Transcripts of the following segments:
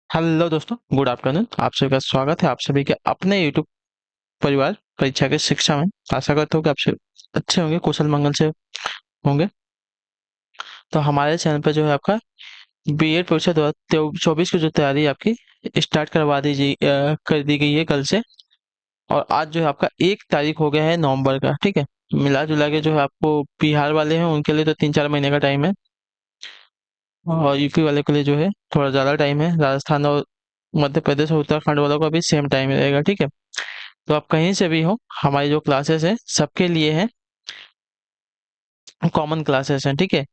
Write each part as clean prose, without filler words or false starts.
Hello दोस्तों, good afternoon. आप सभी का स्वागत है आप सभी के अपने यूट्यूब परिवार परीक्षा की शिक्षा में। आशा करता हूँ कि आप सभी अच्छे होंगे, कुशल मंगल से होंगे। तो हमारे चैनल पर जो है आपका बीएड परीक्षा 2024 की जो तैयारी है आपकी स्टार्ट कर दी गई है कल से। और आज जो है आपका 1 तारीख हो गया है नवंबर का, ठीक है। मिला जुला के जो है आपको बिहार वाले हैं उनके लिए तो 3-4 महीने का टाइम है, और यूपी वाले के लिए जो है थोड़ा ज़्यादा टाइम है। राजस्थान और मध्य प्रदेश और उत्तराखंड वालों का भी सेम टाइम रहेगा, ठीक है। तो आप कहीं से भी हो, हमारी जो क्लासेस हैं सबके लिए हैं, कॉमन क्लासेस हैं, ठीक है।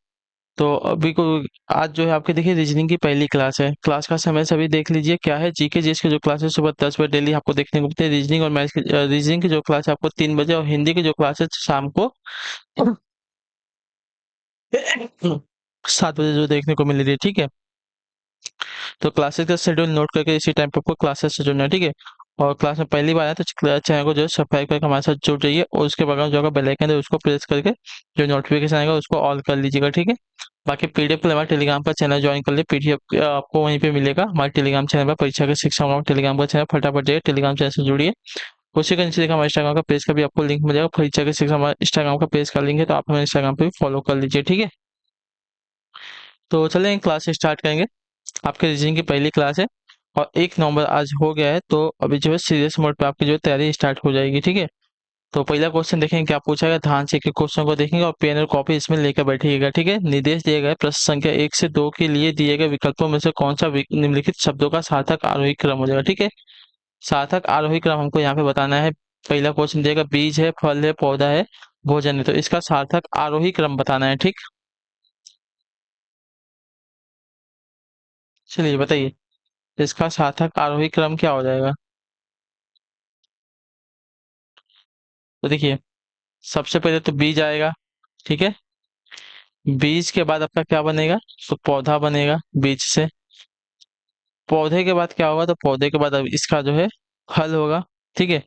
तो अभी को आज जो है आपके देखिए रीजनिंग की पहली क्लास है। क्लास का समय सभी देख लीजिए क्या है। जीके जीएस की जो क्लासेस सुबह 10 बजे डेली आपको देखने को मिलती है। रीजनिंग और मैथ्स की रीजनिंग की जो क्लास है आपको 3 बजे, और हिंदी की जो क्लास है शाम को 7 बजे जो देखने को मिल रही है, ठीक है। तो क्लासेस का शेड्यूल नोट करके इसी टाइम पे आपको क्लासेस से जुड़ना है, ठीक है। और क्लास में पहली बार आए तो चैनल को जो है सब्सक्राइब करके हमारे साथ जुड़ जाइए, और उसके बगल में जो बेल आइकन है उसको प्रेस करके जो नोटिफिकेशन आएगा उसको ऑल कर लीजिएगा, ठीक है। बाकी पीडीएफ के लिए हमारे टेलीग्राम पर चैनल ज्वाइन कर लिए। पीडीएफ आपको वहीं पे मिलेगा हमारे टेलीग्राम चैनल पर। परीक्षा की शिक्षा होगा टेलीग्राम का चैनल, फटाफट जाइए टेलीग्राम चैनल से जुड़िए। उसी के नीचे देखा हमारे इंस्टाग्राम का पेज का भी आपको लिंक मिलेगा। परीक्षा की शिक्षा हमारे इंस्टाग्राम का पेज का लिंक है, तो आप हमें इंस्टाग्राम पे भी फॉलो कर लीजिए, ठीक है। तो चलें क्लास स्टार्ट करेंगे। आपके रीजनिंग की पहली क्लास है, और 1 नवंबर आज हो गया है, तो अभी जो है सीरियस मोड पे आपकी जो है तैयारी स्टार्ट हो जाएगी, ठीक है। तो पहला क्वेश्चन देखेंगे क्या पूछा गया, ध्यान से एक एक क्वेश्चन को देखेंगे और पेन और कॉपी इसमें लेकर बैठिएगा, ठीक है। निर्देश दिए गए प्रश्न संख्या 1 से 2 के लिए दिए गए विकल्पों में से कौन सा निम्नलिखित शब्दों का सार्थक आरोही क्रम हो जाएगा, ठीक है। सार्थक आरोही क्रम हमको यहाँ पे बताना है। पहला क्वेश्चन दिएगा बीज है, फल है, पौधा है, भोजन है, तो इसका सार्थक आरोही क्रम बताना है, ठीक। चलिए बताइए, इसका सार्थक आरोही क्रम क्या हो जाएगा। तो देखिए, सबसे पहले तो बीज आएगा, ठीक है। बीज के बाद आपका क्या बनेगा, तो पौधा बनेगा बीज से। पौधे के बाद क्या होगा, तो पौधे के बाद अब इसका जो है फल होगा, ठीक है।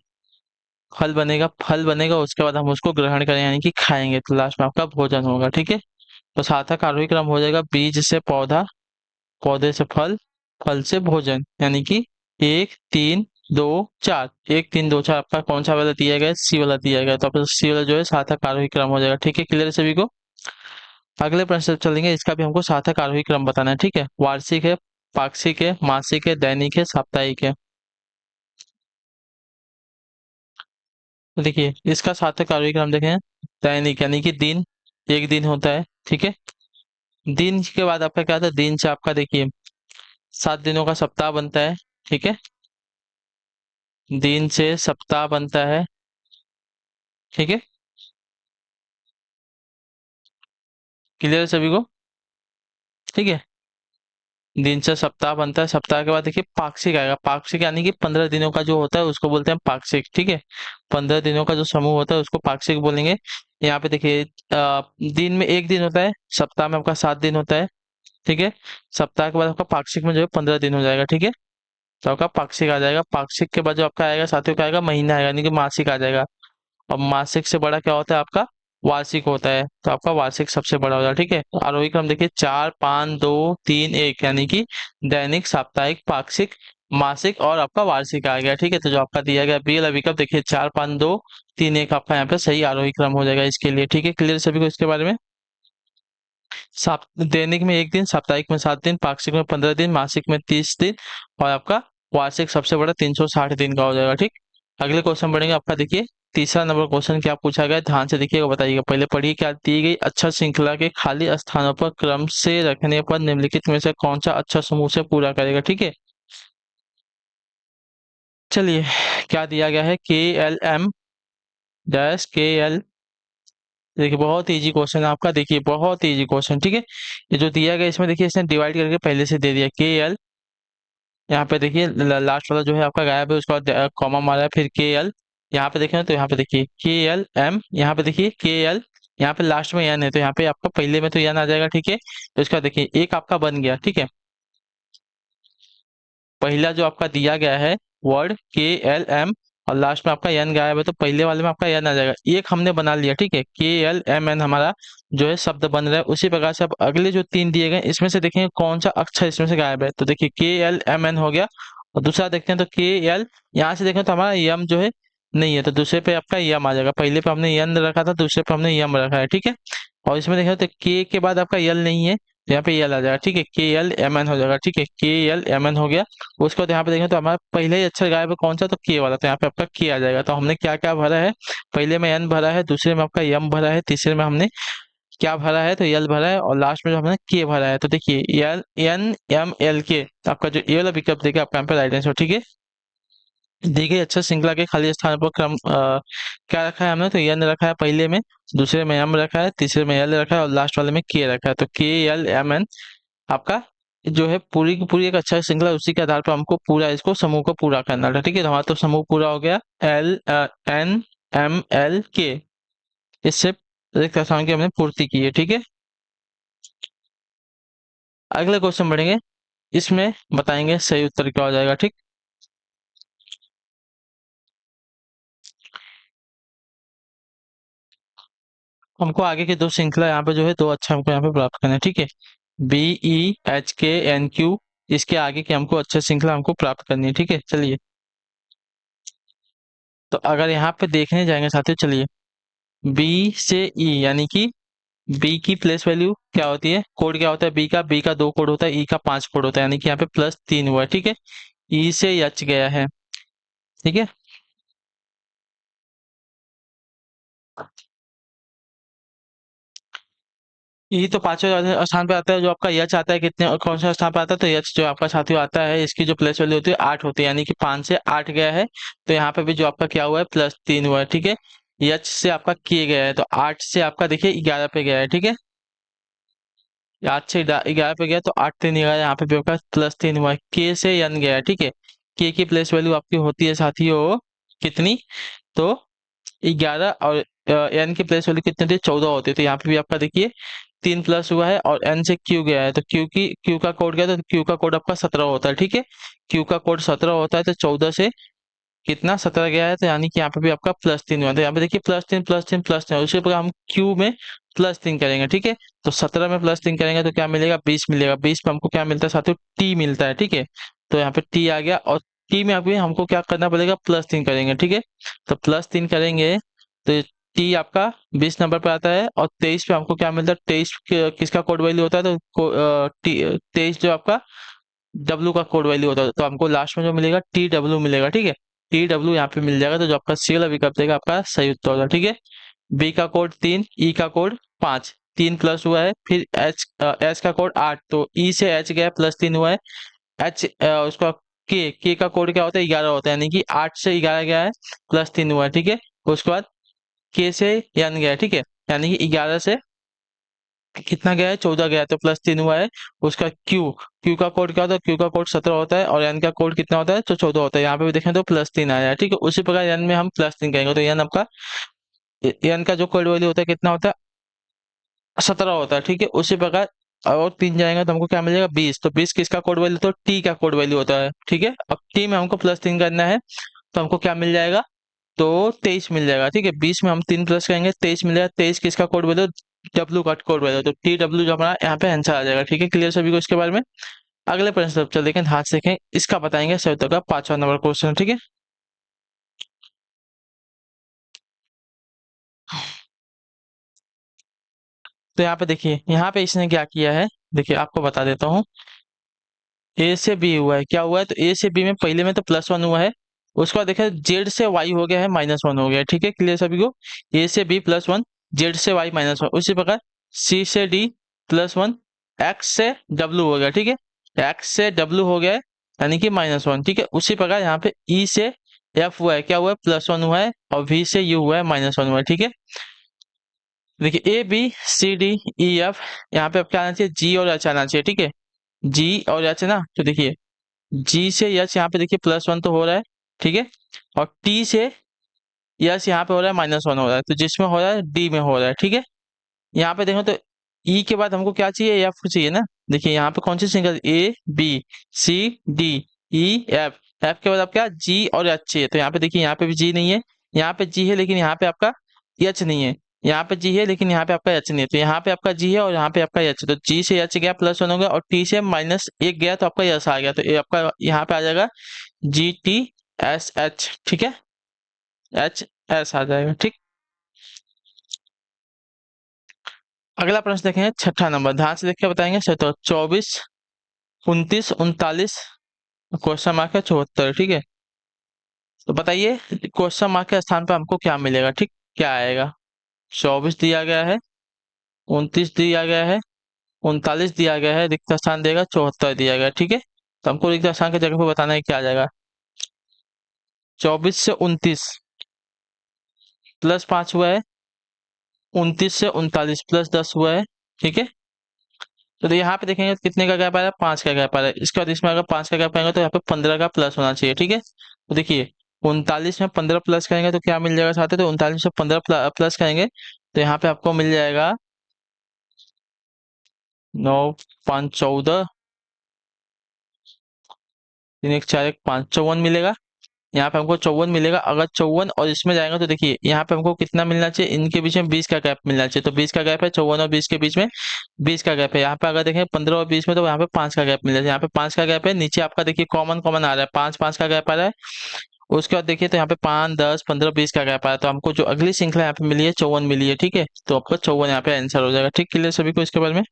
फल बनेगा उसके बाद हम उसको ग्रहण करें यानी कि खाएंगे, तो लास्ट में आपका भोजन होगा, ठीक है। तो सार्थक आरोही क्रम हो जाएगा बीज से पौधा, पौधे से फल, फल से भोजन, यानी कि 1 3 2 4। 1 3 2 4 आपका कौन सा वाला दिया गया है, सी वाला दिया गया है, तो आपका सी वाला जो है सार्थक आरोही क्रम हो जाएगा, ठीक है। क्लियर है सभी को। अगले प्रश्न पे चलेंगे, इसका भी हमको सार्थक आरोही क्रम बताना है, ठीक है। वार्षिक है, पाक्षिक है, मासिक है, दैनिक है, साप्ताहिक है। तो देखिए इसका सार्थक आरोही क्रम देखें, दैनिक यानी कि दिन, एक दिन होता है, ठीक है। दिन के बाद आपका क्या आता है, दिन से आपका देखिए 7 दिनों का सप्ताह बनता है, ठीक है। दिन से सप्ताह बनता है, ठीक है। क्लियर है सभी को, ठीक है। दिन से सप्ताह बनता है, सप्ताह के बाद देखिए पाक्षिक आएगा। पाक्षिक यानी कि 15 दिनों का जो होता है उसको बोलते हैं पाक्षिक, ठीक है। 15 दिनों का जो समूह होता है उसको पाक्षिक बोलेंगे। यहाँ पे देखिए दिन में एक दिन होता है, सप्ताह में आपका 7 दिन होता है, ठीक है। सप्ताह के बाद आपका पाक्षिक में जो है 15 दिन हो जाएगा, ठीक है। तो आपका पाक्षिक आ जाएगा। पाक्षिक के बाद जो आपका आएगा साथियों का आएगा महीना आएगा, यानी कि मासिक आ जाएगा। और मासिक से बड़ा क्या होता है आपका, वार्षिक होता है, तो आपका वार्षिक सबसे बड़ा हो जाएगा, ठीक है। आरोही क्रम देखिए 4 5 2 3 1, यानी कि दैनिक, साप्ताहिक, पाक्षिक, मासिक और आपका वार्षिक आ गया, ठीक है। तो जो आपका दिया गया बी वाला विकल्प देखिए 4 5 2 3 1 आपका यहाँ पे सही आरोही क्रम हो जाएगा इसके लिए, ठीक है। क्लियर सभी को इसके बारे में। दैनिक में एक दिन, साप्ताहिक में 7 दिन, पाक्षिक में 15 दिन, मासिक में 30 दिन, और आपका वार्षिक सबसे बड़ा 360 दिन का हो जाएगा, ठीक। अगले क्वेश्चन बढ़ेंगे आपका देखिए, तीसरा नंबर क्वेश्चन क्या पूछा गया है, ध्यान से देखिएगा बताइएगा। पहले पढ़िए क्या दी गई, अच्छा श्रृंखला के खाली स्थानों पर क्रम से रखने पर निम्नलिखित में से कौन सा अच्छा समूह से पूरा करेगा, ठीक है। चलिए, क्या दिया गया है, KLM-KL। देखिए बहुत इजी क्वेश्चन है आपका, देखिए बहुत इजी क्वेश्चन, ठीक है। ये जो दिया गया इसमें देखिए इसने डिवाइड करके पहले से दे दिया। KL, यहाँ पे देखिए लास्ट वाला जो है आपका गायब है, उसके बाद कॉमा मारा है, फिर KL। यहाँ पे देखें तो यहाँ पे देखिए KLM, यहाँ पे देखिए KL, यहाँ पे लास्ट में एन है, तो यहाँ पे आपका पहले में तो एन आ जाएगा, ठीक है। तो इसका देखिए एक आपका बन गया, ठीक है। पहला जो आपका दिया गया है वर्ड KLM, और लास्ट में आपका एन गायब है, तो पहले वाले में आपका एन आ जाएगा। एक हमने बना लिया, ठीक है, के एल एम एन हमारा जो है शब्द बन रहा है। उसी प्रकार से अब अगले जो तीन दिए गए इसमें से देखेंगे कौन सा अक्षर इसमें से गायब है। तो देखिए के एल एम एन हो गया, और दूसरा देखते हैं तो के एल, यहाँ से देखें तो हमारा यम जो है नहीं है, तो दूसरे पे आपका यम आ जाएगा। पहले पे हमने यन रखा था, दूसरे पे हमने यम रखा है, ठीक है। और इसमें देखा तो के बाद आपका यल नहीं है, तो यहाँ पे यल आ जाएगा, ठीक है, के एल एम एन हो जाएगा, ठीक है, के एल एम एन हो गया। उसके बाद यहाँ पे देखें तो हमारा पहले ही अक्षर गायब है कौन सा, तो के वाला, तो यहाँ पे आपका के आ जाएगा। तो हमने क्या क्या भरा है, पहले में एन भरा है, दूसरे में आपका यम भरा है, तीसरे में हमने क्या भरा है, तो यल भरा है, और लास्ट में जो हमने के भरा है। तो देखिए यल एन एम एल के, आपका जो ए वाला विकल्प देगा आपका यहाँ पे राइट आंसर, ठीक है। दी गई अक्षर श्रृंखला के खाली स्थान पर क्रम क्या रखा है हमने, तो एन रखा है पहले में, दूसरे में एम रखा है, तीसरे में एल रखा है, और लास्ट वाले में के रखा है। तो के एल एम एन आपका जो है पूरी की पूरी एक अच्छा श्रृंखला, उसी के आधार पर हमको पूरा इसको समूह को पूरा करना था, ठीक है। तो हमारा तो समूह पूरा हो गया, एल एन एम एल के, इससे रिक्त स्थान की हमने पूर्ति की है, ठीक है। अगले क्वेश्चन बढ़ेंगे, इसमें बताएंगे सही उत्तर क्या हो जाएगा, ठीक। हमको आगे की दो श्रृंखला यहाँ पे जो है दो अच्छा हमको यहाँ पे प्राप्त करना है, ठीक है। बी ई एच के एन क्यू, इसके आगे की हमको अच्छा श्रृंखला हमको प्राप्त करनी है, ठीक है। चलिए, तो अगर यहाँ पे देखने जाएंगे साथियों, चलिए, बी से ई यानी कि बी की प्लेस वैल्यू क्या होती है, कोड क्या होता है, बी का दो कोड होता है, ई का पांच कोड होता है, यानी कि यहाँ पे प्लस तीन हुआ है, ठीक है। ई से एच गया है, ठीक है। ई तो पांचवें स्थान पे आता है, जो आपका यच आता है कितने कौन सा स्थान पे आता है, तो यच जो आपका साथियों आता है, इसकी जो प्लेस वैल्यू होती है आठ होती है, यानी कि पांच से आठ गया है। तो यहाँ पे भी जो आपका क्या हुआ है, प्लस तीन हुआ है, ठीक है। यच से आपका किए गया है, तो आठ से आपका देखिए 11 पे गया है, ठीक है। आठ से 11 पे गया, तो आठ तीन 11, यहाँ पे भी आपका प्लस तीन हुआ है। के से एन गया है, ठीक है। के की प्लेस वैल्यू आपकी होती है साथियों कितनी, तो 11, और एन की प्लेस वैल्यू कितनी थी, 14 होती है। तो यहाँ पे भी आपका देखिए तीन प्लस हुआ है, और एन से क्यू गया है, तो क्यू का कोड गया, तो क्यू का कोड आपका 17 होता है, ठीक है। क्यू का कोड 17 होता है, तो 14 से कितना 17 गया है, तो यानी कि यहाँ पे भी आपका प्लस तीन हुआ, तो यहाँ पे देखिए प्लस तीन प्लस तीन प्लस तीन, उसी प्रकार हम क्यू में प्लस तीन करेंगे, ठीक है। तो 17 में प्लस तीन करेंगे तो क्या मिलेगा, 20 मिलेगा। 20 में हमको क्या मिलता है साथियों, टी मिलता है, ठीक है। तो यहाँ पे टी आ गया, और टी में अभी हमको क्या करना पड़ेगा, प्लस तीन करेंगे, ठीक है। तो प्लस तीन करेंगे तो टी आपका 20 नंबर पे आता है, और 23 पे हमको क्या मिलता है, 23 किसका कोड वैल्यू होता है, तो 23 जो आपका डब्ल्यू का कोड वैल्यू होता है, तो हमको लास्ट में जो मिलेगा टी डब्ल्यू मिलेगा, ठीक है। टी डब्ल्यू यहाँ पे मिल जाएगा, तो जो आपका सी वाला विकल्प देगा आपका सही उत्तर होगा, ठीक है। बी का कोड तीन, ई का कोड पांच, तीन प्लस हुआ है, फिर एच का कोड आठ, तो ई से एच गया प्लस तीन हुआ है। एच उसका के का कोड क्या होता है, 11 होता है, यानी कि 8 से 11 गया है, प्लस तीन हुआ है, ठीक है। उसके बाद के से एन गया है, ठीक है, यानी कि 11 से कितना गया है, 14 गया है, तो प्लस तीन हुआ है। उसका क्यू का कोड क्या होता है, क्यू का कोड 17 होता है, और एन का कोड कितना होता है, तो 14 होता है। यहाँ पे भी देखें तो प्लस तीन आया है, ठीक है। उसी प्रकार एन में हम प्लस तीन करेंगे, तो एन आपका एन का जो कोड वैल्यू होता है कितना होता है, 17 होता है, ठीक है। उसी प्रकार और तीन जाएंगे तो हमको क्या मिलेगा, 20, तो 20 किसका कोड वैल्यू, तो टी का कोड वैल्यू होता है, ठीक है। अब टी में हमको प्लस तीन करना है, तो हमको क्या मिल जाएगा, तो 23 मिल जाएगा, ठीक है। 20 में हम तीन प्लस करेंगे, 23 मिल जाएगा। 23 किसका कोड वैल्यू, डब्ल्यू का कोड वैल्यू, तो टी डब्ल्यू जो हमारा यहाँ पे आंसर आ जाएगा, ठीक है। क्लियर सभी को इसके बारे में। अगले प्रश्न तरफ चल देखें, हाथ से देखें, इसका बताएंगे सही उत्तर का पांचवा नंबर क्वेश्चन, ठीक है। तो यहाँ पे देखिए, यहाँ पे इसने क्या किया है, देखिए आपको बता देता हूँ। ए से बी हुआ है, क्या हुआ है, तो ए से बी में पहले में तो प्लस वन हुआ है। उसके बाद देखिए जेड से वाई हो गया है, माइनस वन हो गया है, ठीक है। क्लियर सभी को। ए से बी प्लस वन, जेड से वाई माइनस वन, उसी प्रकार सी से डी प्लस वन, एक्स से डब्ल्यू हो गया, ठीक है। एक्स से डब्ल्यू हो गया है, यानी कि माइनस वन, ठीक है। उसी प्रकार यहाँ पे ई से एफ हुआ है, क्या हुआ है, प्लस वन हुआ है, और वी से यू हुआ है, माइनस वन हुआ है, ठीक है। देखिए A B C D E F, यहाँ पे अब क्या आना चाहिए, जी और एच आना चाहिए, ठीक है। जी और एच है ना, तो देखिए जी से यस यहाँ पे देखिए प्लस वन तो हो रहा है, ठीक है। और टी से यस यहाँ पे हो रहा है, माइनस वन हो रहा है, तो जिसमें हो रहा है डी में हो रहा है, ठीक है। यहाँ पे देखो तो ई के बाद हमको क्या चाहिए, एफ चाहिए ना। देखिए यहाँ पे कौन सी single, A B C D E F, F के बाद आपका जी और एच चाहिए। तो यहाँ पे देखिए, यहाँ पे भी जी नहीं है, यहाँ पे जी है लेकिन यहाँ पे आपका एच नहीं है, यहाँ पे जी है लेकिन यहाँ पे आपका एच नहीं है। तो यहाँ पे आपका जी है और यहाँ पे आपका एच है। तो जी से एच गया +1 हो गया, और टी से -1 गया तो आपका एस आ गया। तो ये आपका यहाँ पे आ जाएगा GTSH, ठीक है, HS आ जाएगा, ठीक। अगला प्रश्न देखेंगे, छठा नंबर, ध्यान से देख के बताएंगे। तो 24, 29, 39, क्वेश्चन मार्क है 74, ठीक है। तो बताइए क्वेश्चन मार्क के स्थान पर हमको क्या मिलेगा, ठीक, क्या आएगा। 24 दिया गया है, 29 दिया गया है, 39 दिया गया है, रिक्त स्थान देगा 74 दिया गया है, ठीक है। तो हमको रिक्त स्थान की जगह पे बताना है क्या आ जाएगा। 24 से 29 +5 हुआ है, 29 से 39 +10 हुआ है, ठीक है। तो यहाँ पे देखेंगे कितने का गैप आ रहा है, 5 का गैप आ रहा है। इसके बाद इसमें अगर 5 का गैप आएगा तो यहाँ पे 15 का प्लस होना चाहिए, ठीक है। तो देखिए 39 में 15 प्लस करेंगे तो क्या मिल जाएगा साथ, तो 39 में 15 प्लस करेंगे तो यहाँ पे आपको मिल जाएगा 9, 5, 14, 3, 1, 4, 1, 5, 54 मिलेगा। यहाँ पे हमको 54 मिलेगा। अगर 54 और इसमें जाएगा तो देखिए यहाँ पे हमको कितना मिलना चाहिए, इनके बीच में 20 का गैप मिलना चाहिए। तो 20 का गैप है, 54 और 20 के बीच में 20 का गैप है। यहाँ पे अगर देखें 15 और 20 में, तो यहाँ पे 5 का गैप मिल जाए। यहाँ पे 5 का गैप है, नीचे आपका देखिए कॉमन कॉमन आ रहा है, 5 5 का गैप आ रहा है। उसके बाद देखिए तो यहाँ पे 5, 10, 15, 20 का गैप आ रहा है। तो हमको जो अगली श्रृंखला यहाँ पे मिली है 54 मिली है, ठीक है। तो आपका 54 यहाँ पे आंसर हो जाएगा, ठीक। क्लियर सभी को इसके बारे में।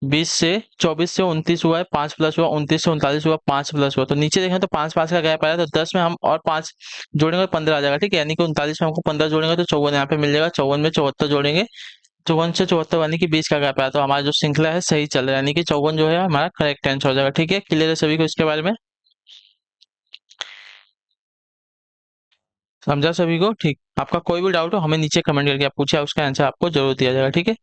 20 से 24 से 29 हुआ है, 5 प्लस हुआ, 29 से 39 हुआ, 5 प्लस हुआ। तो नीचे देखें तो 5 5 का गैप आया, तो 10 में हम और 5 जोड़ेंगे 15 आ जाएगा, ठीक है। यानी कि 39 में हमको 15 जोड़ेंगे तो 54 यहाँ पे मिल जाएगा। 54 में 74 जोड़ेंगे, 54 से 74 यानी कि 20 का गैप आया। तो हमारा जो श्रृंखला है सही चल रहा है, यानी कि 54 जो है हमारा करेक्ट आंसर हो जाएगा, ठीक है। क्लियर है सभी को इसके बारे में, समझा सभी को, ठीक। आपका कोई भी डाउट हो हमें नीचे कमेंट करके आप पूछे, उसका आंसर आपको जरूर दिया जाएगा, ठीक है।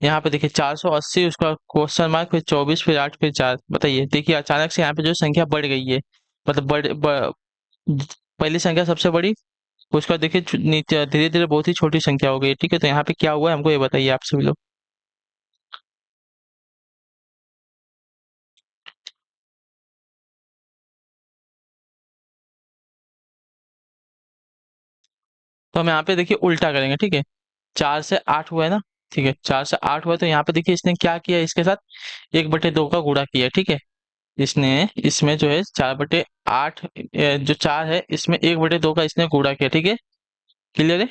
यहाँ पे देखिए 480, उसका क्वेश्चन मार्क, फिर 24, फिर 8, फिर 4। बताइए, देखिए अचानक से यहाँ पे जो संख्या बढ़ गई है, मतलब पहली संख्या सबसे बड़ी, उसका देखिए नीचे धीरे धीरे बहुत ही छोटी संख्या हो गई है, ठीक है। तो यहाँ पे क्या हुआ है हमको ये बताइए आप सभी लोग। तो हम यहाँ पे देखिए उल्टा करेंगे, ठीक है। 4 से 8 हुआ है ना, ठीक है, 4 से 8 हुआ है, तो यहाँ पे देखिए इसने क्या किया, इसके साथ 1/2 का गुणा किया है, ठीक है। इसने इसमें जो है 4/8, जो 4 है इसमें 1/2 का इसने गुणा किया, ठीक है। क्लियर है।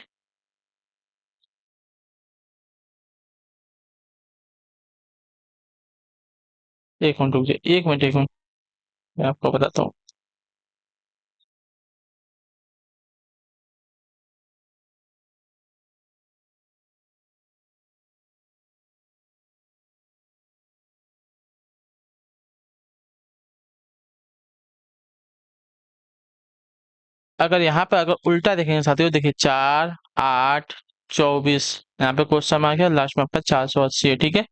एक मिनट रुकिए, एक मिनट, एक मिनट, मैं आपको बताता हूँ। अगर यहाँ पे अगर उल्टा देखेंगे साथियों, देखिए 4, 8, 24, यहाँ पे क्वेश्चन मार्क है, लास्ट में आपका 480 है, ठीक है।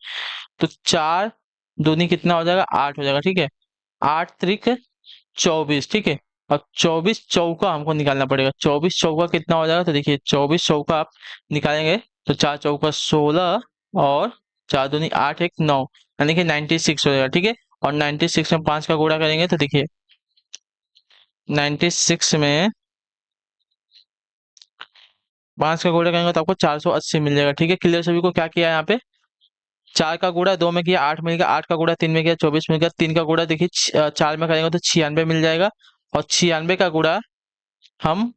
तो 4 दूनी कितना हो जाएगा, 8 हो जाएगा, ठीक है। 8 त्रिक 24, ठीक है। और 24 चौका हमको निकालना पड़ेगा। 24 चौका कितना हो जाएगा, तो देखिए 24 चौका आप निकालेंगे तो 4 चौका 16, और 4 दूनी 8, 1 9, यानी कि 96 हो जाएगा, ठीक है। और 96 में 5 का गुणा करेंगे तो देखिए 96 में 5 का गुणा करेंगे तो आपको 480 मिल जाएगा, ठीक है। क्लियर सभी को। क्या किया है यहाँ पे, 4 का गुणा 2 में किया 8 मिल गया, 8 का गुणा 3 में किया 24 मिल गया, 3 का गुणा देखिए 4 में करेंगे तो 96 मिल जाएगा, और 96 का गुणा हम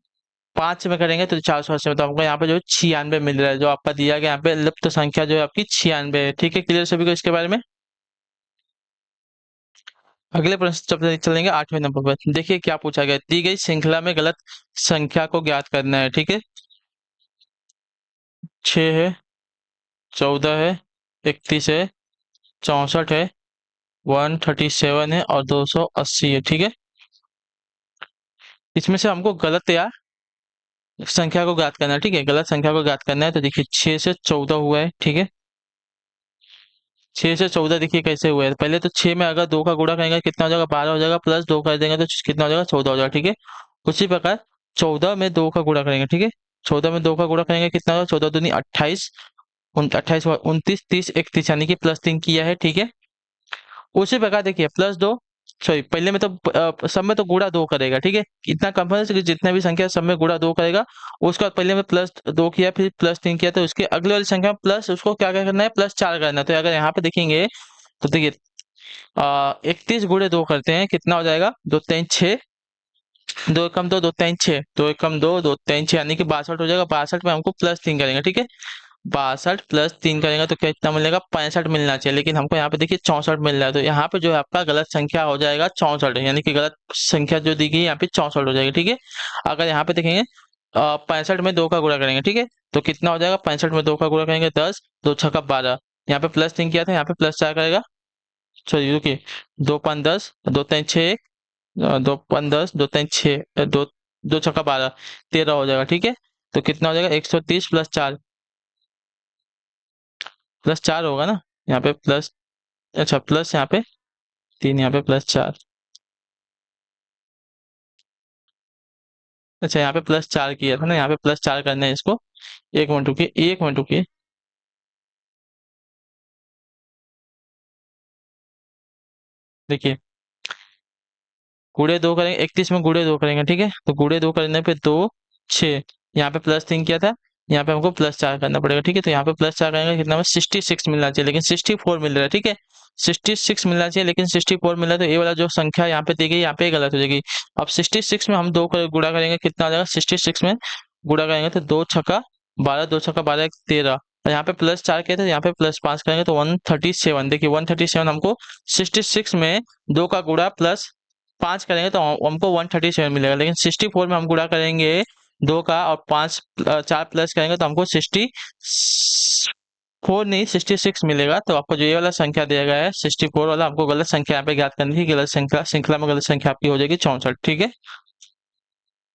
5 में करेंगे तो 480 में, तो हमको यहाँ पे जो 96 मिल रहा है, जो आपका दिया गया यहाँ पे लुप्त संख्या जो है आपकी 96 है, ठीक है। क्लियर सभी को इसके बारे में। अगले प्रश्न चलेंगे 8वें नंबर पर। देखिए क्या पूछा गया, दी गई श्रृंखला में गलत संख्या को ज्ञात करना है, ठीक है। 6 है, 14 है, 31 है, 64 है, 137 है, और 280 है, ठीक है। इसमें से हमको गलत या संख्या को ज्ञात करना है, ठीक है। गलत संख्या को ज्ञात करना है तो देखिए 6 से 14 हुआ है, ठीक है। 6 से 14 देखिए कैसे हुआ है, पहले तो 6 में अगर 2 का गुणा करेंगे कितना हो जाएगा, 12 हो जाएगा, प्लस 2 कर देंगे तो कितना हो जाएगा, 14 हो जाएगा, ठीक है। उसी प्रकार 14 में 2 का गुणा करेंगे, ठीक है। 14 में 2 का गुणा करेंगे कितना होगा, 14 दूनी 28, 28 29, 30, 31, यानी कि +3 किया है, ठीक है। उसी प्रकार देखिए +2 सॉरी, पहले में तो सब में तो गुणा दो करेगा, ठीक है। इतना कंफर्म है कि जितने भी संख्या सब में गुणा दो करेगा। उसके बाद पहले में प्लस दो किया, फिर प्लस तीन किया, तो उसके अगले वाली संख्या में प्लस उसको क्या क्या करना है, प्लस चार करना है। तो अगर यहाँ पे देखेंगे तो देखिए 31 गुणे दो करते हैं, कितना हो जाएगा, दो तीन छः, दो एकम दो, दो तीन छः, दो एकम दो, दो तीन छः, यानी कि 62 हो जाएगा। 62 में हमको प्लस तीन करेंगे, ठीक है। 62 प्लस तीन करेंगे तो कितना मिलेगा, 65 मिलना चाहिए, लेकिन हमको यहाँ पे देखिए 64 मिल रहा है। तो यहाँ पे जो है आपका गलत संख्या हो जाएगा 64, यानी कि गलत संख्या जो दी गई यहाँ पे 64 हो जाएगी, ठीक है। अगर यहाँ पे देखेंगे 65 में दो का गुणा करेंगे, ठीक है, तो कितना हो जाएगा, 65 में दो का गुणा करेंगे 10, दो छक्का 12, यहाँ पे प्लस तीन किया था, यहाँ पे प्लस चार करेगा। चलिए रुकिए, दो पाँच 10, दो तीन छः, दो पाँच 10, दो तीन छः, दो दो छक्का 12, 13 हो जाएगा, ठीक है। तो कितना हो जाएगा, 130 प्लस चार, प्लस चार होगा ना यहाँ पे प्लस, अच्छा प्लस यहाँ पे तीन, यहाँ पे प्लस चार, अच्छा यहाँ पे प्लस चार किया था ना, यहाँ पे प्लस चार करना है इसको। एक मिनट रुकिए, एक मिनट रुकिए, देखिए गुड़े दो करेंगे, 31 में गुड़े दो करेंगे, ठीक है। तो गुड़े दो करने पे दो छः, यहाँ पे प्लस तीन किया था, यहाँ पे हमको प्लस चार करना पड़ेगा, ठीक है। तो यहाँ पे प्लस चार करेंगे, कितना में 66 मिलना चाहिए, लेकिन 64 मिल रहा है, ठीक है। 66 मिलना चाहिए लेकिन 64 मिल रहा है, तो ये वाला जो संख्या यहाँ पे दी गई यहाँ पे गलत हो जाएगी। अब 66 में हम दो गुणा करेंगे, कितना आ जाएगा, 66 में गुणा करेंगे तो दो छक्का 12, दो छक्का 12 13, और यहाँ पे प्लस चार किया था, यहाँ पे प्लस पाँच करेंगे तो 137। देखिए 137 हमको 66 में दो का गुणा प्लस पाँच करेंगे तो हमको 137 मिलेगा, लेकिन 64 में हम गुणा करेंगे दो का और पाँच चार प्लस करेंगे तो हमको 64 नहीं 66 मिलेगा। तो आपको जो ये वाला संख्या दिया गया है 64 वाला, हमको गलत संख्या यहाँ पे ज्ञात करनी थी। गलत संख्या श्रृंखला में गलत संख्या आपकी हो जाएगी 64, ठीक है।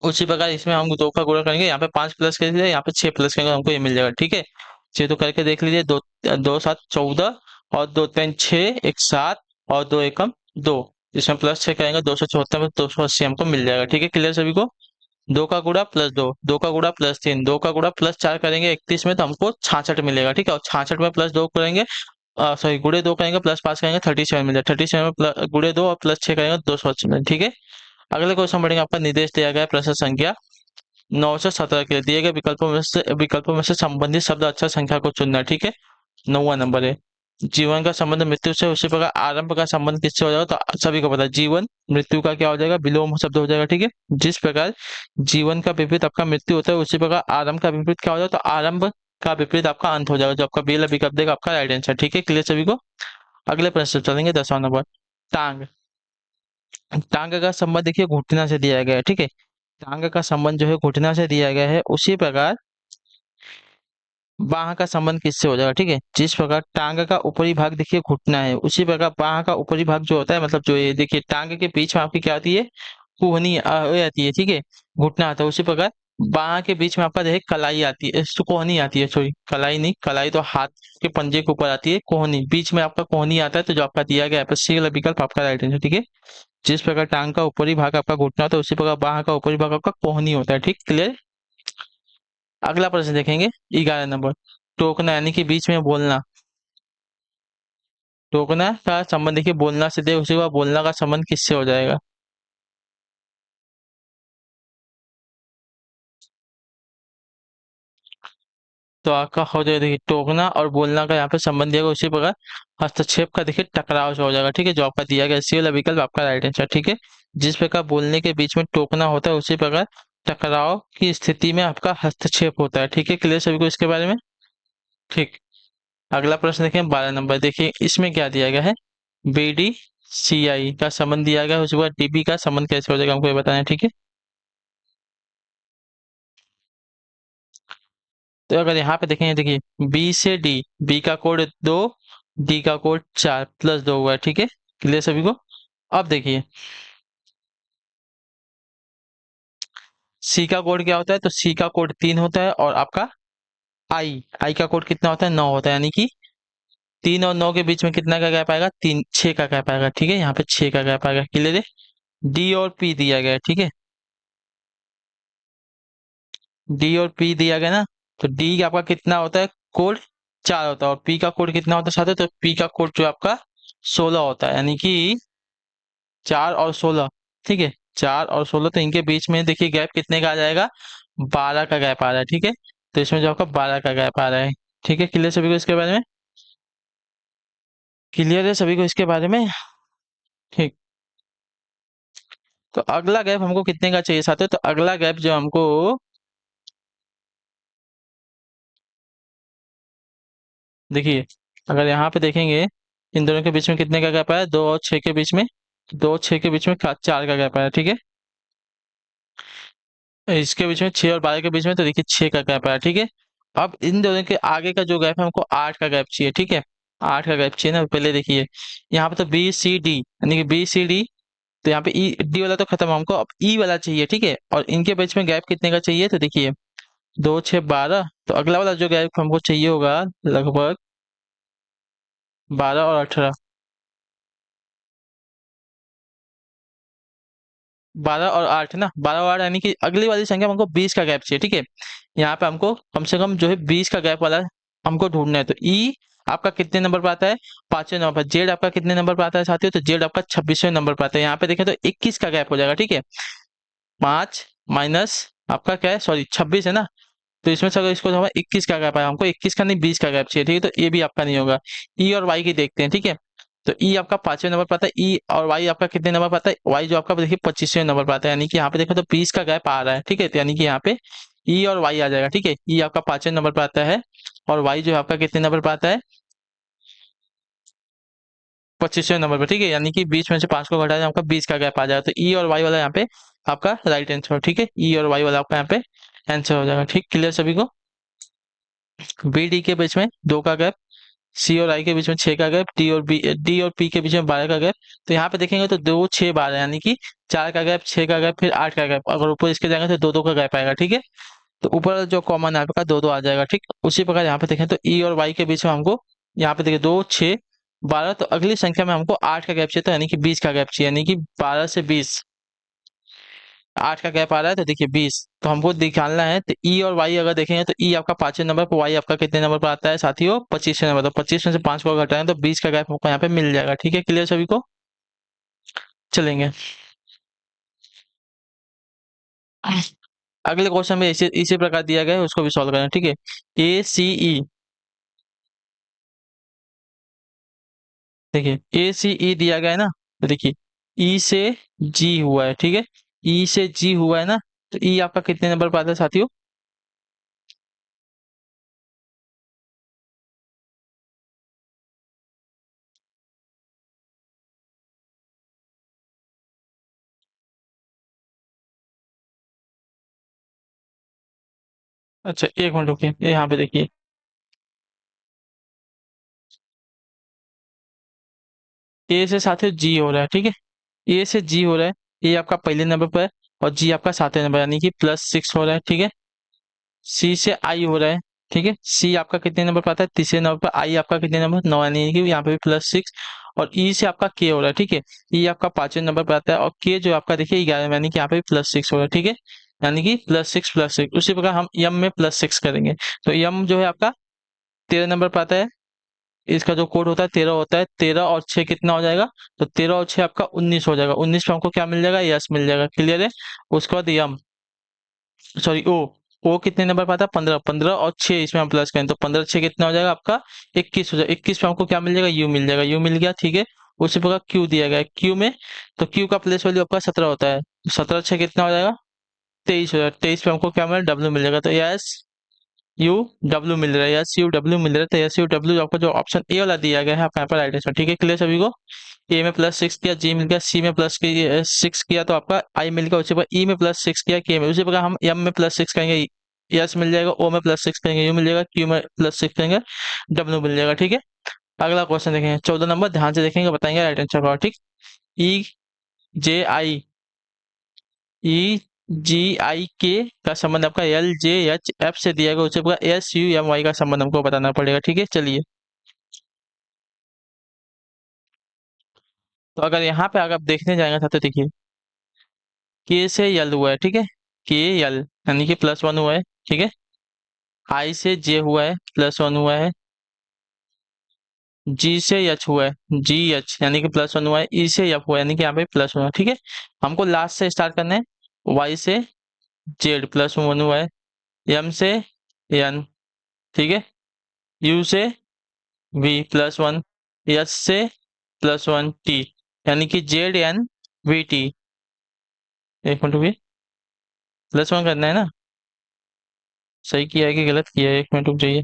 उसी प्रकार इसमें हम दो का गुणा करेंगे, यहाँ पे पाँच प्लस करेंगे, यहाँ पे छह प्लस करेंगे, हमको ये मिल जाएगा, ठीक है। चलिए तो करके देख लीजिए, दो दो सात 14, और दो तीन छः, एक सात, और दो एकम दो, इसमें प्लस छः करेंगे 274 में 280 हमको मिल जाएगा, ठीक है। क्लियर सभी को। दो का गुणा प्लस दो, दो का गुणा प्लस तीन, दो का गुणा प्लस चार करेंगे 31 में तो हमको 66 मिलेगा, ठीक है। और 66 में प्लस दो करेंगे, सॉरी गुणे दो करेंगे प्लस पाँच करेंगे 37 मिल जाएगा। 37 में गुणे दो और प्लस छः करेंगे 280 मिल, ठीक है। अगले क्वेश्चन बढ़ेंगे, आपका निर्देश दिया गया है प्रश्न संख्या 917 के लिए, दिए गए विकल्पों में से संबंधित शब्द अक्षर संख्या को चुनना है, ठीक है। 9वां नंबर है, जीवन का संबंध मृत्यु से, उसी प्रकार आरंभ का संबंध किससे हो जाएगा, तो सभी को पता है जीवन मृत्यु का क्या हो जाएगा, विलोम शब्द हो जाएगा, ठीक है। जिस प्रकार जीवन का विपरीत आपका मृत्यु होता है, उसी प्रकार आरंभ का विपरीत क्या हो जाएगा, तो आरंभ का विपरीत आपका अंत हो जाएगा, जो आपका बेला विकल्प देगा आपका राइट आंसर, ठीक है। क्लियर सभी को। अगले प्रश्न चलेंगे 10वां नंबर, टांग। टांग का संबंध देखिए घुटना से दिया गया है, ठीक है। टांग का संबंध जो है घुटना से दिया गया है, उसी प्रकार बाह का संबंध किससे हो जाएगा, ठीक है। जिस प्रकार टांग का ऊपरी भाग देखिए घुटना है, उसी प्रकार बाह का ऊपरी भाग जो होता है, मतलब जो ये देखिए टांग के बीच में आपकी क्या आती है, कुहनी हो जाती है, ठीक है। घुटना आता है, उसी प्रकार बाह के बीच में आपका देखिए कलाई आती है, इसको कोहनी आती है, सॉरी कलाई नहीं, कलाई तो हाथ के पंजे के ऊपर आती है, कोहनी बीच में आपका कोहनी आता है, तो जो आपका दिया गया है सी वाला विकल्प आपका राइट आंसर, ठीक है। जिस प्रकार टांग का ऊपरी भाग आपका घुटना होता है, उसी प्रकार बाह का ऊपरी भाग आपका कोहनी होता है, ठीक। क्लियर। अगला प्रश्न देखेंगे 11 नंबर, टोकना यानी कि बीच में बोलना। टोकना का संबंध देखिए बोलना से दे, उसी का बोलना का संबंध किससे हो जाएगा, तो आपका हो जाएगा देखिए टोकना और बोलना का यहाँ पे संबंध दिया गया, उसी प्रकार हस्तक्षेप का देखिए टकराव से हो जाएगा, ठीक है। जो आपका दिया गया इसी वाला विकल्प आपका राइट आंसर, ठीक है। जिस प्रकार बोलने के बीच में टोकना होता है, उसी प्रकार टकराव की स्थिति में आपका हस्तक्षेप होता है, ठीक है। क्लियर सभी को इसके बारे में, ठीक। अगला प्रश्न देखिए 12 नंबर, देखिए इसमें क्या दिया गया है, बीडी सीआई का संबंध दिया गया है, उसके बाद डीबी का संबंध कैसे हो जाएगा हमको ये बताना है, ठीक है। तो अगर यहाँ पे देखेंगे, देखिए बी से डी, बी का कोड दो, डी का कोड चार, प्लस दो हुआ है, ठीक है। क्लियर सभी को। अब देखिए सी का कोड क्या होता है, तो सी का कोड तीन होता है, और आपका आई आई का कोड कितना होता है, नौ होता है, यानी कि तीन और नौ के बीच में कितना का गैप आएगा, तीन छह का गैप आएगा, ठीक है। यहाँ पे छह का गैप आएगा। क्लियर है। डी और पी दिया गया है, ठीक है। डी और पी दिया गया ना, तो डी आपका कितना होता है, कोड चार होता है, और पी का कोड कितना होता है साथ है, तो पी का कोड जो आपका 16 होता है, यानी कि 4 और 16, ठीक है। 4 और 16, तो इनके बीच में देखिए गैप कितने का आ जाएगा, 12 का गैप आ रहा है, ठीक है। तो इसमें जो आपका 12 का गैप आ रहा है, ठीक है। क्लियर सभी को इसके बारे में? क्लियर है सभी को इसके बारे में? ठीक। तो अगला गैप हमको कितने का चाहिए साथियों? तो अगला गैप जो हमको, देखिए, अगर यहाँ पे देखेंगे, इन दोनों के बीच में कितने का गैप आया, 2 और 6 के बीच में, 2 और 6 के बीच में 4 का गैप आया, ठीक है। इसके बीच में 6 और 12 के बीच में, तो देखिए 6 का गैप आया, ठीक है। अब इन दोनों के आगे का जो गैप है, हमको 8 का गैप चाहिए, ठीक है। 8 का गैप चाहिए ना। पहले देखिए, यहाँ पे तो बी सी डी, यानी कि बी सी डी, तो यहाँ पे ई डी वाला तो खत्म, हमको अब ई वाला चाहिए, ठीक है। और इनके बीच में गैप कितने का चाहिए, तो देखिए 2 6 12, तो अगला वाला जो गैप हमको चाहिए होगा लगभग 12 और 18। 12 और 8 ना, 12 और 8, यानी कि अगली वाली संख्या में हमको 20 का गैप चाहिए, ठीक है। यहाँ पे हमको कम से कम जो है 20 का गैप वाला हमको ढूंढना है। तो ई आपका कितने नंबर पर आता है, 5वें नंबर पर। जेड आपका कितने नंबर पर आता है साथियों? तो जेड आपका 26वें नंबर पर आता है। यहाँ पे देखें तो 21 का गैप हो जाएगा, ठीक है। 5 माइनस आपका क्या है, सॉरी 26 है ना। तो इसमें से अगर इसको हमें 21 का गैप आया, हमको 21 का नहीं 20 का गैप चाहिए, ठीक है। तो ये भी आपका नहीं होगा। ई और वाई की देखते हैं, ठीक है। तो ई आपका 5वें नंबर पर आता है, ई और वाई आपका कितने नंबर पर आता है, वाई जो आपका देखिए 25वें नंबर पर आता है, यानी कि यहाँ पे देखो तो 20 का गैप आ रहा है, ठीक है। तो यानी कि यहाँ पे ई और वाई आ जाएगा, ठीक है। ई आपका 5वें नंबर पर आता है, और वाई जो है आपका कितने नंबर पर आता है, 25वें नंबर पर, ठीक है। यानी कि बीच में से 5 को घटा दें, आपका 20 का गैप आ जाएगा। तो ई और वाई वाला यहाँ पे आपका राइट आंसर, ठीक है। ई और वाई वाला आपका यहाँ पे आंसर हो जाएगा, ठीक। क्लियर सभी को? बी डी के बीच में 2 का गैप, सी और आई के बीच में 6 का गैप, डी और पी के बीच में 12 का गैप। तो यहाँ पे देखेंगे तो 2 6 12, यानी कि 4 का गैप, 6 का गैप, फिर 8 का गैप। अगर ऊपर इसके जाएंगे तो 2 2 का गैप आएगा, ठीक है। तो ऊपर जो कॉमन है आपका 2 2 आ जाएगा, ठीक। उसी प्रकार यहाँ पे देखें तो ई और वाई के बीच में हमको, यहाँ पे देखिए 2 6 12, तो अगली संख्या में हमको 8 का गैप चाहिए, तो यानी कि 20 का गैप चाहिए, यानी कि 12 से 20, 8 का गैप आ रहा है, तो देखिए 20, तो हमको निकालना है। तो ई और वाई अगर देखेंगे तो ई आपका 5वें नंबर पर, वाई आपका कितने नंबर पर आता है साथियों, 25वें नंबर। तो 25 में से 5 को घटाएं तो 20 का गैप हमको यहाँ पे मिल जाएगा, ठीक है। क्लियर सभी को? चलेंगे अगले क्वेश्चन में, इसी इसी प्रकार दिया गया है, उसको भी सॉल्व करें, ठीक है। ए सी ई, देखिए ए सी ई दिया गया है ना। तो देखिए ई से जी हुआ है, ठीक है। ई से जी हुआ है ना, तो ई आपका कितने नंबर पर आता है साथियों? अच्छा, एक मिनट रुकिए, ये यहाँ पे देखिए, ए से साथियों जी हो रहा है, ठीक है। ए से जी हो रहा है, ए आपका पहले नंबर पर है, और जी आपका 7वें नंबर, यानी कि +6 हो रहा है, ठीक है। सी से आई हो रहा है, ठीक है। सी आपका कितने नंबर पर आता है, तीसरे नंबर पर। आई आपका कितने नंबर, 9, यानी कि यहाँ पे भी +6। और ई से आपका के हो रहा है, ठीक है। ई आपका 5वें नंबर पर आता है, और के जो आपका देखिए 11, यानी कि यहाँ पे भी +6 हो रहा है, ठीक है। यानी कि +6 +6, उसी प्रकार हम यम में +6 करेंगे। तो यम जो है आपका 13 नंबर पर आता है। इसका जो कोड होता है 13 होता है। 13 और 6 कितना हो जाएगा, तो 13 और 6 आपका 19 हो जाएगा। 19 पे हमको क्या मिल जाएगा, यस मिल जाएगा। क्लियर है? उसके बाद यम, सॉरी ओ, ओ कितने नंबर पर आता है, 15। 15 और 6 इसमें हम प्लस करें तो 15 6 कितना हो जाएगा आपका, 21 हो जाएगा। 21 पे हमको क्या मिल जाएगा, यू मिल जाएगा। यू मिल गया, ठीक है। उसी प्रकार क्यू दिया गया है, क्यू में, तो क्यू का प्लेस वैल्यू आपका 17 होता है। 17 6 कितना हो जाएगा, 23 हो जाएगा। 23 पे हमको क्या मिला, डब्ल्यू मिल जाएगा। तो यस यू डब्ल्यू मिल रहा है, यस यू डब्ल्यू मिल रहा है। तो यस यू डब्ल्यू आपका जो ऑप्शन ए वाला दिया गया है आपका यहाँ पर राइट आंसर, ठीक है। क्लियर सभी को? ए में +6 किया, जी मिल गया, सी में +6 किया, तो आपका आई मिल गया। उसी पर ई में +6 किया, के में। उसी प्रकार हम एम में +6 करेंगे, यस मिल जाएगा। ओ में +6 करेंगे, यू मिल जाएगा। क्यू में +6 करेंगे, डब्ल्यू मिल जाएगा, ठीक है। अगला क्वेश्चन देखेंगे, 14 नंबर, ध्यान से देखेंगे, बताएंगे राइट आंसर का, ठीक। ई जे आई, ई जी आई के का संबंध आपका एल जे एच एफ से दिया गया, उसे पूरा एस यू एम वाई का संबंध हमको बताना पड़ेगा, ठीक है। चलिए, तो अगर यहाँ पे अगर आप देखने जाएंगे तो देखिए के से यल हुआ है, ठीक है। के यल, यानी कि +1 हुआ है, ठीक है। आई से जे हुआ है, +1 हुआ है। जी से एच हुआ है, जी एच यानी कि प्लस वन हुआ है, ई से एफ हुआ है यानी कि यहाँ पे प्लस वन हुआ है, ठीक है। हमको लास्ट से स्टार्ट करना है, वाई से जेड प्लस वन हुआ है, एम से एन, ठीक है, यू से वी प्लस वन, एच से प्लस वन टी, यानी कि जेड एन वी टी। एक मिनट रुकिए, प्लस वन करना है ना, सही किया है कि गलत किया है, एक मिनट रुक जाइए।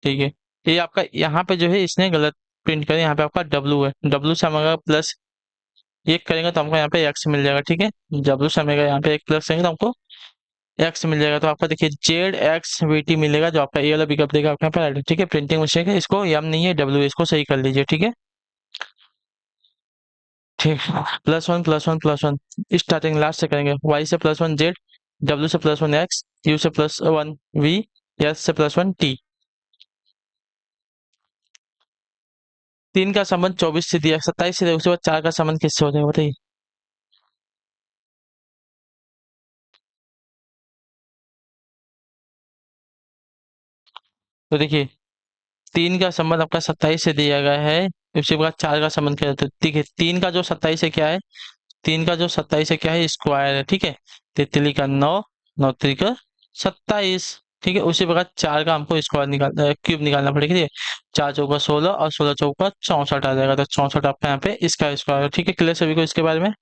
ठीक है, ये आपका यहाँ पे जो है इसने गलत प्रिंट कर, यहाँ पे आपका डब्लू है, डब्लू से हमारा प्लस एक करेंगे तो हमको यहाँ पे एक्स मिल जाएगा, ठीक है। डब्लू से हमें यहाँ पे एक प्लस करेंगे तो हमको एक्स मिल जाएगा, तो आपका देखिए जेड एक्स वी टी मिलेगा, जो आपका ए वाला पिकअप देगा आपके यहाँ पे, ठीक है। प्रिंटिंग मिस्टेक है, इसको एम नहीं है डब्ल्यू, इसको सही कर लीजिए, ठीक है। ठीक, plus one plus one plus one, starting last से करेंगे, वाई से प्लस वन जेड, डब्ल्यू से प्लस वन एक्स, यू से प्लस वन वी, एस से प्लस वन टी। तीन का संबंध 24 से दिया, 27 से दिया, उसके बाद चार का संबंध किससे हो जाएगा बताइए। तो देखिए, तीन का संबंध आपका 27 से दिया गया है, उसके बाद चार का संबंध क्या होता है, ठीक है। तीन का जो 27 है क्या है, तीन का जो 27 है क्या है, स्क्वायर है, ठीक है। तितली का नौ, नौ तिरिका 27, ठीक है। उसी प्रकार चार का हमको स्क्वायर निकाल क्यूब निकालना पड़ेगा, ठीक है। चार चौका 16 और 16 चौका 64 आ जाएगा, तो 64 आपका यहाँ पे इसका स्क्वायर, ठीक है। क्लियर सभी को इसके बारे में,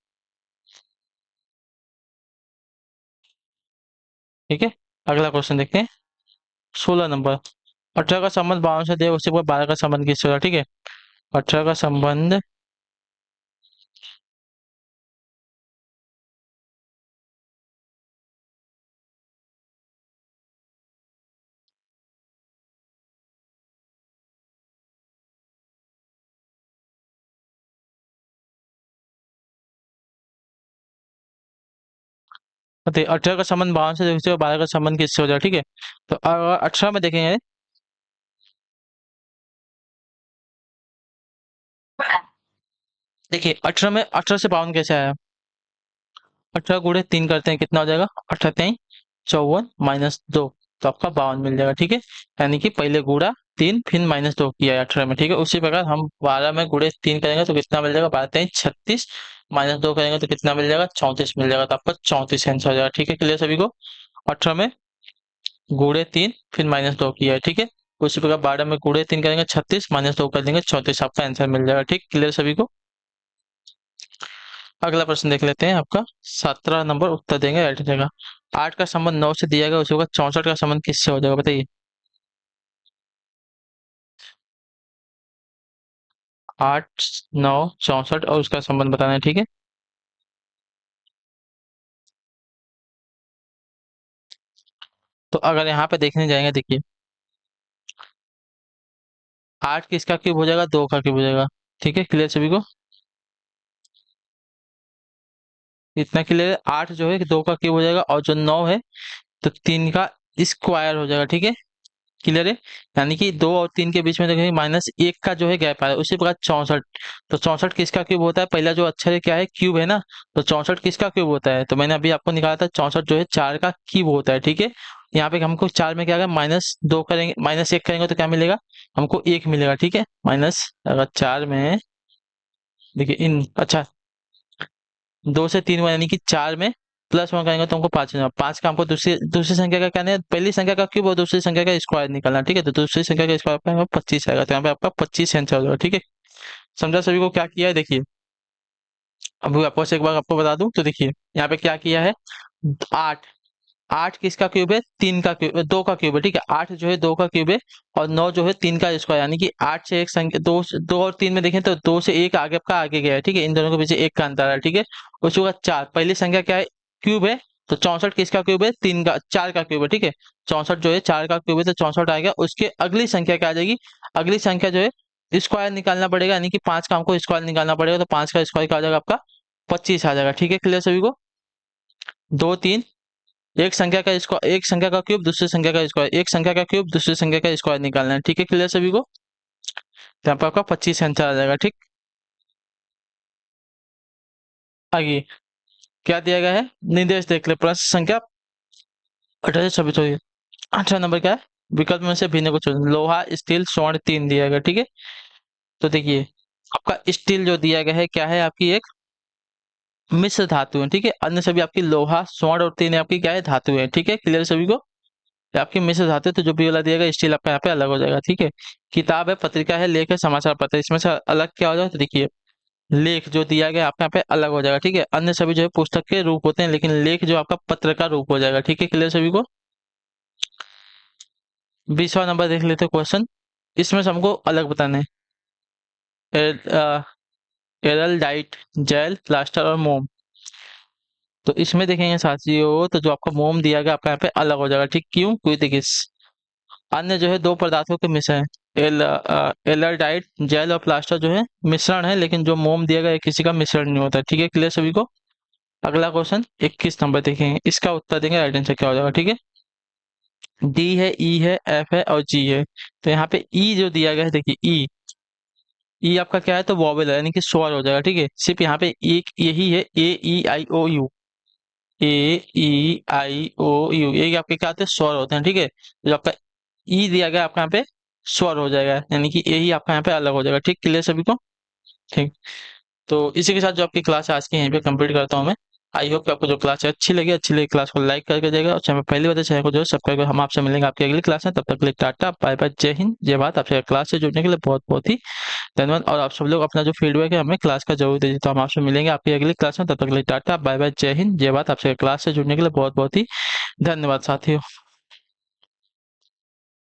ठीक है। अगला क्वेश्चन देखते हैं, 16 नंबर। 18 का संबंध 52 से दिया, उसके बाद 12 का संबंध किससे होगा, ठीक है। 18 का संबंध, देखिए 18 का संबंध 52 से, उसके बाद 12 का संबंध किससे हो जाएगा, ठीक है। तो अगर 18 में देखेंगे, देखिए 18 में 18 से 52 कैसे आया, 18 गुणे तीन करते हैं कितना हो जाएगा, 18 54 माइनस दो, तो आपका 52 मिल जाएगा, ठीक है। यानी कि पहले गुणा तीन फिर माइनस दो किया है 18 में, ठीक है। उसी प्रकार हम 12 में गुणे तीन करेंगे तो कितना मिल जाएगा, 12 36, माइनस दो करेंगे तो कितना मिल जाएगा, 34 मिल जाएगा, तो आपका 34 आंसर हो जाएगा, ठीक है। क्लियर सभी को, 18 में गुणे तीन फिर माइनस दो किया है, ठीक है। उसी प्रकार 12 में गुणे तीन करेंगे 36, माइनस दो कर देंगे 34, आपका आंसर मिल जाएगा, ठीक। क्लियर सभी को। अगला प्रश्न देख लेते हैं आपका, 17 नंबर उत्तर देंगे राइट जगह। 8 का संबंध 9 से दिया गया, उसी का 64 का संबंध किससे हो जाएगा बताइए। 8 9 64 और उसका संबंध बताना है, ठीक है। तो अगर यहाँ पे देखने जाएंगे, देखिए 8 किसका क्यूब हो जाएगा, दो का क्यूब हो जाएगा, ठीक है। क्लियर सभी को, इतना क्लियर है। 8 जो है कि दो का क्यूब हो जाएगा, और जो 9 है तो तीन का स्क्वायर हो जाएगा, ठीक है। क्लियर है, यानी कि दो और तीन के बीच में देखेंगे माइनस एक का जो है गैप आ रहा है, उसी प्रकार 64, तो 64 किसका क्यूब होता है, पहला जो अक्षर है क्या है, क्यूब है ना, तो 64 किसका क्यूब होता है, तो मैंने अभी आपको निकाला था 64 जो है चार का क्यूब होता है, ठीक है। यहाँ पे हमको चार में क्या है, माइनस दो करेंगे, माइनस एक करेंगे तो क्या मिलेगा, हमको एक मिलेगा, ठीक है। माइनस अगर चार में, देखिए इन अच्छा, दो से तीन हुआ यानी कि चार में प्लस वन करेंगे तो हमको पाँच मिलेगा, पाँच का हमको दूसरी दूसरी संख्या का क्या नहीं, पहली संख्या का क्यूब और दूसरी संख्या का स्क्वायर निकालना, ठीक है। तो दूसरी संख्या का स्क्वायर आपका 25 आएगा, तो यहाँ पे आपका 25 आंसर होगा, ठीक है। समझा सभी को क्या किया है, देखिए अभी वापस एक बार आपको बता दूं, तो देखिए यहाँ पे क्या किया है, आठ, आठ किसका क्यूब है, तीन का क्यूब, दो का क्यूब है, ठीक है। आठ जो है दो का क्यूब है, और नौ जो है तीन का स्क्वायर, यानी कि आठ से एक संख्या, दो दो और तीन में देखें तो दो से एक आगे का आगे गया है, ठीक है। इन दोनों के पीछे एक का अंतर है, ठीक है। उसके बाद चार, पहली संख्या क्या है, क्यूब है, तो 64 किसका क्यूब है, तीन का, चार का क्यूब है, ठीक है। 64 जो है चार का क्यूब है, तो 64 आएगा, उसके अगली संख्या क्या आ जाएगी, अगली संख्या जो है स्क्वायर निकालना पड़ेगा, यानी कि पांच का हमको स्क्वायर निकालना पड़ेगा, तो पांच का स्क्वायर क्या आ जाएगा आपका, 25 आ जाएगा, ठीक है। क्लियर सभी को, दो तीन, एक संख्या का स्क्वायर, एक संख्या का क्यूब दूसरी संख्या का स्क्वायर, एक संख्या का क्यूब दूसरी संख्या का स्क्वायर निकालना है, ठीक है। क्लियर सभी को, तो यहाँ पर आपका 25 आंसर आ जाएगा, ठीक। आगे क्या दिया गया है, निर्देश देख ले, प्रश्न संख्या 18 से 26 हो गया। 18 नंबर क्या है? विकल्प में से भिन्न को चुन। लोहा, स्टील, स्वर्ण, तीन दिया गया। ठीक है, तो देखिए आपका स्टील जो दिया गया है क्या है, आपकी एक मिश्र धातु है। ठीक है, अन्य सभी आपकी लोहा, स्वर्ण और तीन आपकी क्या है, धातु है। ठीक है, क्लियर सभी को? ये आपकी मिश्र धातु है, तो जो बी वाला दिया गया स्टील आपका यहाँ पे अलग हो जाएगा। ठीक है, किताब है, पत्रिका है, लेख है, समाचार पत्र है, इसमें से अलग क्या हो जाएगा, तो देखिए लेख जो दिया गया आपका यहाँ पे अलग हो जाएगा। ठीक है, अन्य सभी जो है पुस्तक के रूप होते हैं, लेकिन लेख जो आपका पत्र का रूप हो जाएगा। ठीक है, क्लियर सभी को? 20वां नंबर देख लेते हैं क्वेश्चन। इसमें से हमको अलग बताना है। एरलडाइट, जेल, प्लास्टर और मोम। तो इसमें देखेंगे साथियों, तो जो आपका मोम दिया गया आपका यहाँ पे अलग हो जाएगा। ठीक, क्यों? क्योंकि देखिए अन्य जो है दो पदार्थों के मिश्रण है। एलर्डाइट, जेल और प्लास्टर जो है मिश्रण है, लेकिन जो मोम दिया गया है किसी का मिश्रण नहीं होता। ठीक है, क्लियर सभी को? अगला क्वेश्चन 21 नंबर देखेंगे, इसका उत्तर देंगे, राइट आंसर क्या हो जाएगा। ठीक है, डी है, ई है, एफ है और जी है। तो यहाँ पे ई जो दिया गया है, देखिए ई, ई आपका क्या है, तो वॉवेल है, यानी कि स्वर हो जाएगा। ठीक है, सिर्फ यहाँ पे एक यही है, ए ई आई ओ you, A E I O you, ये आपके क्या होते हैं, स्वर होते हैं। ठीक है, जो आपका ई दिया गया आपका यहाँ पे स्वर हो जाएगा, यानी कि यही आपका यहाँ पे अलग हो जाएगा। ठीक, क्लियर सभी को? ठीक, तो इसी के साथ जो आपकी क्लास है आज की यहीं पे कंप्लीट करता हूँ मैं। आई होप कि आपको जो क्लास है अच्छी लगी क्लास को लाइक करके जाएगा, और चैनल पहली बार चैनल को जो सब्सक्राइब कर। हम आपसे मिलेंगे आपकी अगली क्लास में, तब तक के लिए टाटा बाय बाय, जय हिंद जय भारत। आपसे क्लास से जुड़ने के लिए बहुत बहुत ही धन्यवाद, और आप सब लोग अपना जो फीडबैक है हमें क्लास का जरूर दीजिए। तो हम आपसे मिलेंगे आपकी अगली क्लास में, तब तक के लिए टाटा बाय बाय, जय हिंद जय भारत। आपसे क्लास से जुड़ने के लिए बहुत बहुत ही धन्यवाद साथियों।